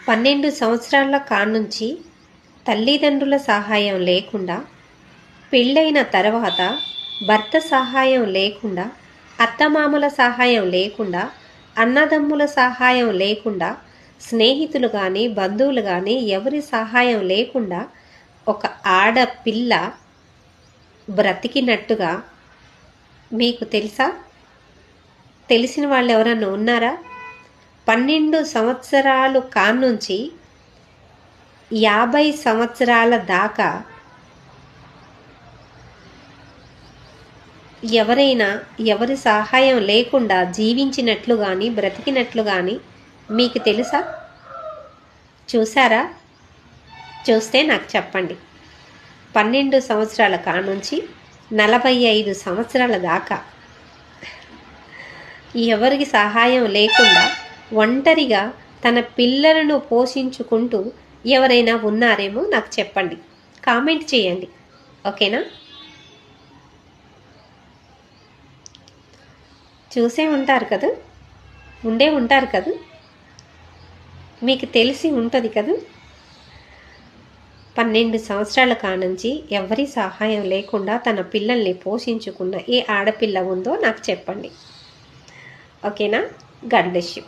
12 సంవత్సరాల కానుంచి తల్లిదండ్రుల సహాయం లేకుండా, పెళ్ళైన తర్వాత భర్త సహాయం లేకుండా, అత్తమామల సహాయం లేకుండా, అన్నదమ్ముల సహాయం లేకుండా, స్నేహితులు కానీ బంధువులు కానీ ఎవరి సహాయం లేకుండా ఒక ఆడపిల్ల బ్రతికినట్టుగా మీకు తెలుసా? తెలిసిన వాళ్ళు ఎవరన్నా ఉన్నారా? 12 సంవత్సరాలు కానుంచి 50 సంవత్సరాల దాకా ఎవరైనా ఎవరి సహాయం లేకుండా జీవించినట్లు కానీ బ్రతికినట్లు కానీ మీకు తెలుసా? చూసారా? చూస్తే నాకు చెప్పండి. 12 సంవత్సరాల కానుంచి 45 సంవత్సరాల దాకా ఎవరికి సహాయం లేకుండా ఒంటరిగా తన పిల్లలను పోషించుకుంటూ ఎవరైనా ఉన్నారేమో నాకు చెప్పండి. కామెంట్ చేయండి. ఓకేనా? చూసే ఉంటారు కదా, ఉండే ఉంటారు కదా, మీకు తెలిసి ఉంటుంది కదా. 12 సంవత్సరాల కానుంచి ఎవరి సహాయం లేకుండా తన పిల్లల్ని పోషించుకున్న ఏ ఆడపిల్ల ఉందో నాకు చెప్పండి. ఓకేనా? God bless you.